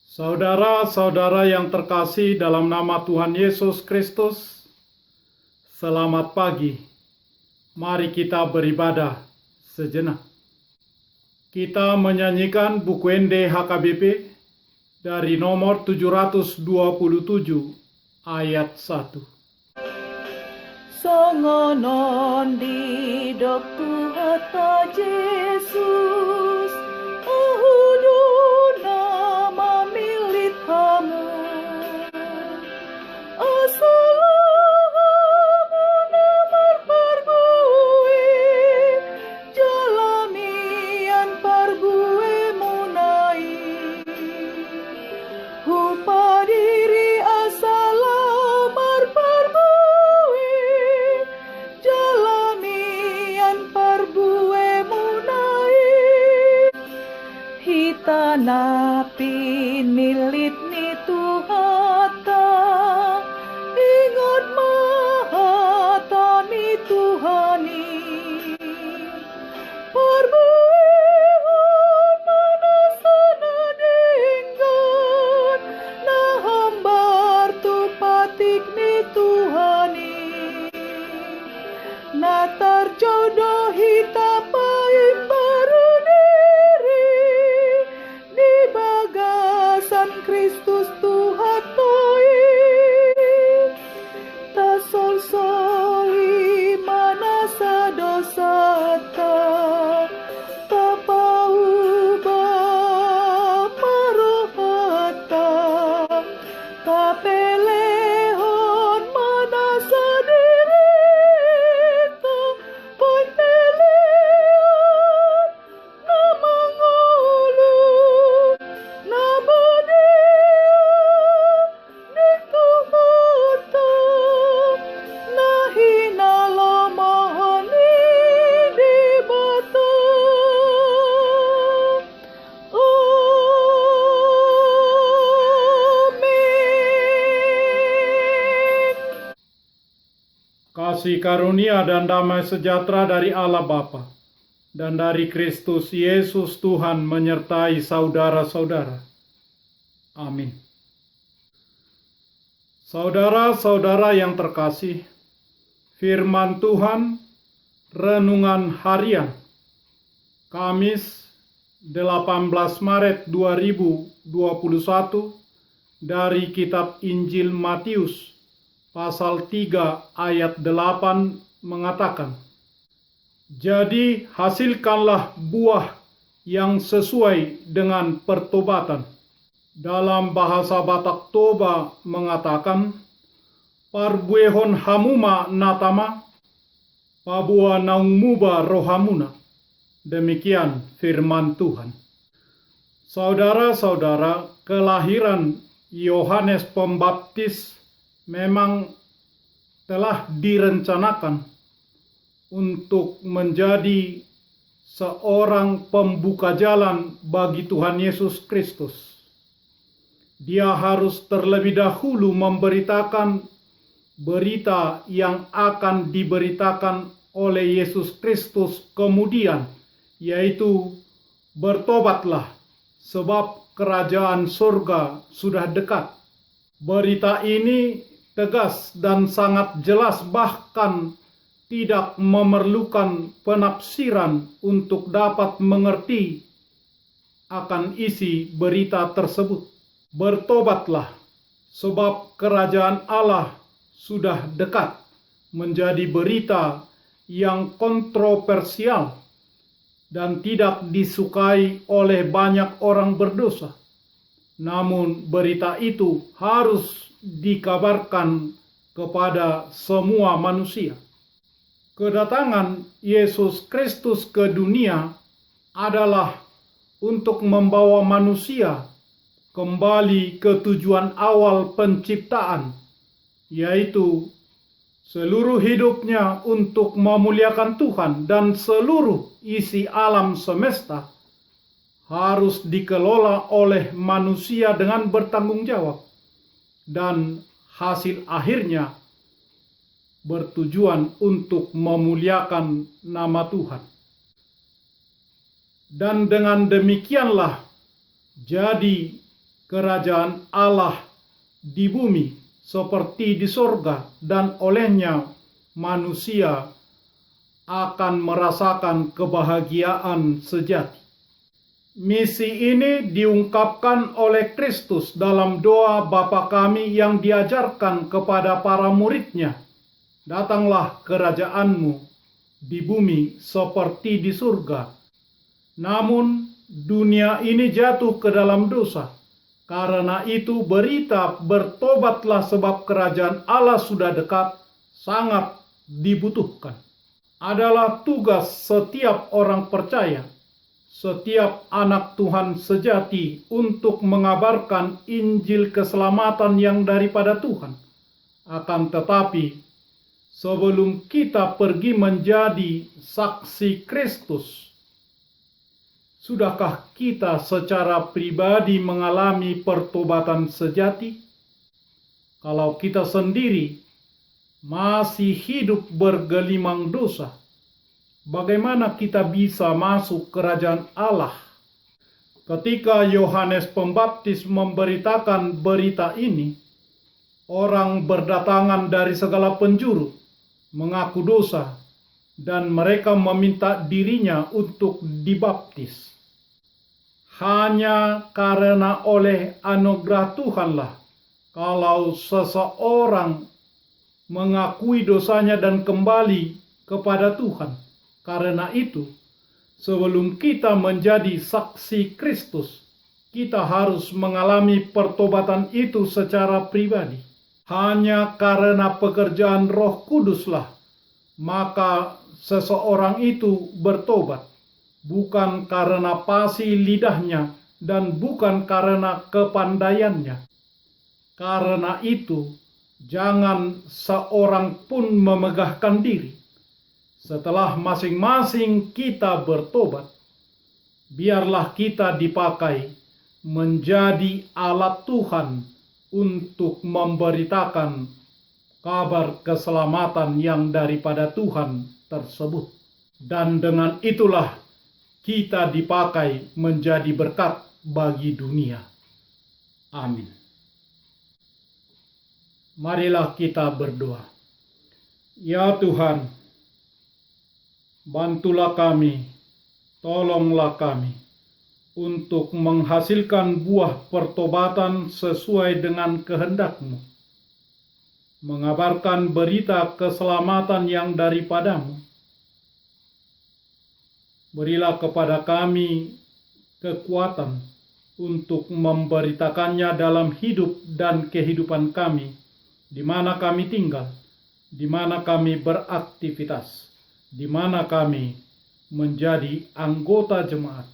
Saudara-saudara yang terkasih dalam nama Tuhan Yesus Kristus, selamat pagi. Mari kita beribadah sejenak. Kita menyanyikan buku ND HKBP dari nomor 727 ayat 1. Songonon di dok Tuhan Yesus, ahudu nama milik kamu, asalamu nomor parbui, jalamian parbui munai, hupadiri asalamar parbui, jalamian parbue munai, hitanapi nilit ni Tuhata, ingat mahata ni Tuhani, parbue manasana dinggan, na hambar tu patik ni Tuhani, na terjodohi tapain baru diri di bagasan Kristus Tuhan toi, tasol-soli manasa dosata, tapauba marohata, tapelehon manasa dirita, pagpeleon na mangulu, na badia dito bata, na hinalamahan di bata. Amin. Kasih karunia dan damai sejahtera dari Allah Bapa dan dari Kristus Yesus Tuhan menyertai saudara-saudara. Amin. Saudara-saudara yang terkasih, firman Tuhan, renungan harian, Kamis 18 Maret 2021 dari kitab Injil Matius pasal 3 ayat 8 mengatakan, "Jadi hasilkanlah buah yang sesuai dengan pertobatan." Dalam bahasa Batak Toba mengatakan, "Parbuehon hamuma natama, pabua naumuba rohamuna." Demikian firman Tuhan. Saudara-saudara, kelahiran Yohanes Pembaptis memang telah direncanakan untuk menjadi seorang pembuka jalan bagi Tuhan Yesus Kristus. Dia harus terlebih dahulu memberitakan berita yang akan diberitakan oleh Yesus Kristus kemudian, yaitu bertobatlah sebab kerajaan surga sudah dekat. Berita ini tegas dan sangat jelas, bahkan tidak memerlukan penafsiran untuk dapat mengerti akan isi berita tersebut. Bertobatlah sebab kerajaan Allah sudah dekat menjadi berita yang kontroversial dan tidak disukai oleh banyak orang berdosa. Namun berita itu harus dikabarkan kepada semua manusia. Kedatangan Yesus Kristus ke dunia adalah untuk membawa manusia kembali ke tujuan awal penciptaan, yaitu seluruh hidupnya untuk memuliakan Tuhan, dan seluruh isi alam semesta harus dikelola oleh manusia dengan bertanggung jawab, dan hasil akhirnya bertujuan untuk memuliakan nama Tuhan. Dan dengan demikianlah jadi kerajaan Allah di bumi seperti di sorga, dan olehnya manusia akan merasakan kebahagiaan sejati. Misi ini diungkapkan oleh Kristus dalam doa Bapa kami yang diajarkan kepada para muridnya. Datanglah kerajaan-Mu di bumi seperti di surga. Namun dunia ini jatuh ke dalam dosa. Karena itu berita bertobatlah sebab kerajaan Allah sudah dekat, sangat dibutuhkan. Adalah tugas setiap orang percaya, setiap anak Tuhan sejati untuk mengabarkan Injil keselamatan yang daripada Tuhan. Akan tetapi, sebelum kita pergi menjadi saksi Kristus, sudahkah kita secara pribadi mengalami pertobatan sejati? Kalau kita sendiri masih hidup bergelimang dosa, bagaimana kita bisa masuk kerajaan Allah? Ketika Yohanes Pembaptis memberitakan berita ini, orang berdatangan dari segala penjuru, mengaku dosa, dan mereka meminta dirinya untuk dibaptis. Hanya karena oleh anugerah Tuhanlah, kalau seseorang mengakui dosanya dan kembali kepada Tuhan. Karena itu, sebelum kita menjadi saksi Kristus, kita harus mengalami pertobatan itu secara pribadi. Hanya karena pekerjaan Roh Kuduslah, maka seseorang itu bertobat. Bukan karena pasi lidahnya dan bukan karena kepandaiannya. Karena itu, jangan seorang pun memegahkan diri. Setelah masing-masing kita bertobat, biarlah kita dipakai menjadi alat Tuhan untuk memberitakan kabar keselamatan yang daripada Tuhan tersebut. Dan dengan itulah kita dipakai menjadi berkat bagi dunia. Amin. Marilah kita berdoa. Ya Tuhan, bantulah kami, tolonglah kami untuk menghasilkan buah pertobatan sesuai dengan kehendak-Mu, mengabarkan berita keselamatan yang daripadamu. Berilah kepada kami kekuatan untuk memberitakannya dalam hidup dan kehidupan kami, di mana kami tinggal, di mana kami beraktivitas, di mana kami menjadi anggota jemaat.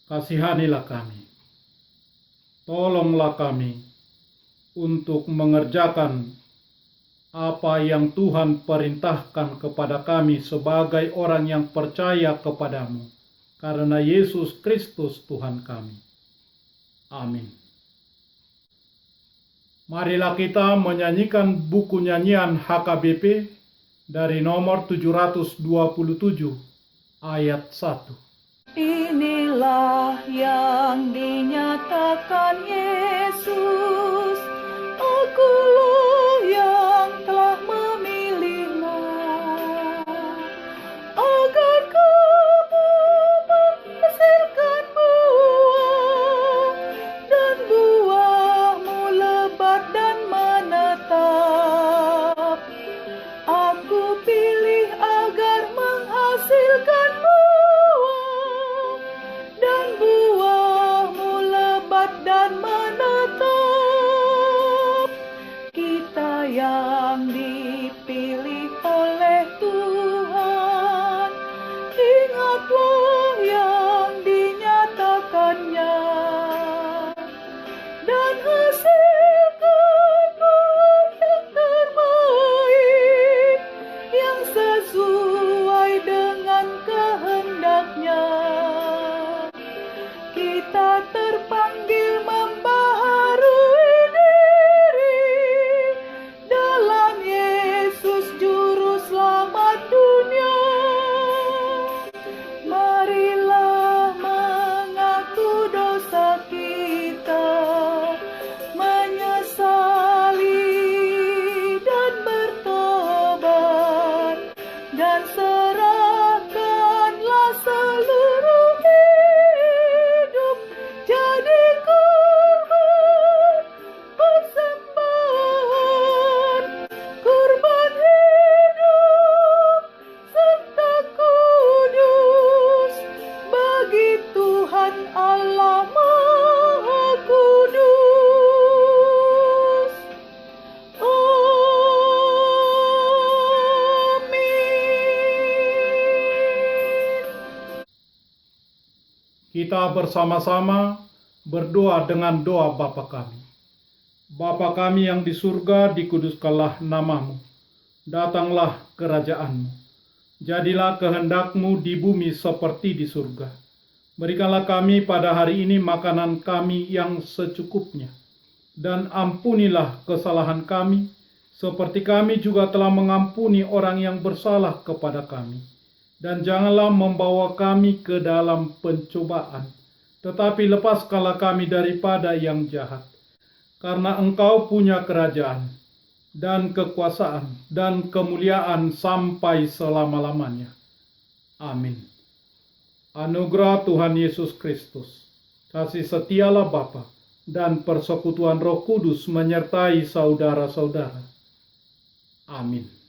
Kasihanilah kami, tolonglah kami untuk mengerjakan apa yang Tuhan perintahkan kepada kami sebagai orang yang percaya kepadamu, karena Yesus Kristus Tuhan kami. Amin. Marilah kita menyanyikan buku nyanyian HKBP dari nomor 727 ayat 1. Inilah yang dinyatakan Yesus, Akulah yang telah memilihmu, agar kamu menghasilkan buah, dan buahmu lebat dan menetap. Aku pilih agar menghasilkan buah, dan buahmu lebat dan menetap. Tuhan Allah Maha Kudus. Amin. Kita bersama-sama berdoa dengan doa Bapa kami. Bapa kami yang di surga, dikuduskanlah namamu. Datanglah kerajaanmu. Jadilah kehendakmu di bumi seperti di surga. Berikanlah kami pada hari ini makanan kami yang secukupnya. Dan ampunilah kesalahan kami, seperti kami juga telah mengampuni orang yang bersalah kepada kami. Dan janganlah membawa kami ke dalam pencobaan, tetapi lepaskanlah kami daripada yang jahat. Karena Engkau punya kerajaan, dan kekuasaan, dan kemuliaan sampai selama-lamanya. Amin. Anugerah Tuhan Yesus Kristus, kasih setialah Bapa, dan persekutuan Roh Kudus menyertai saudara-saudara. Amin.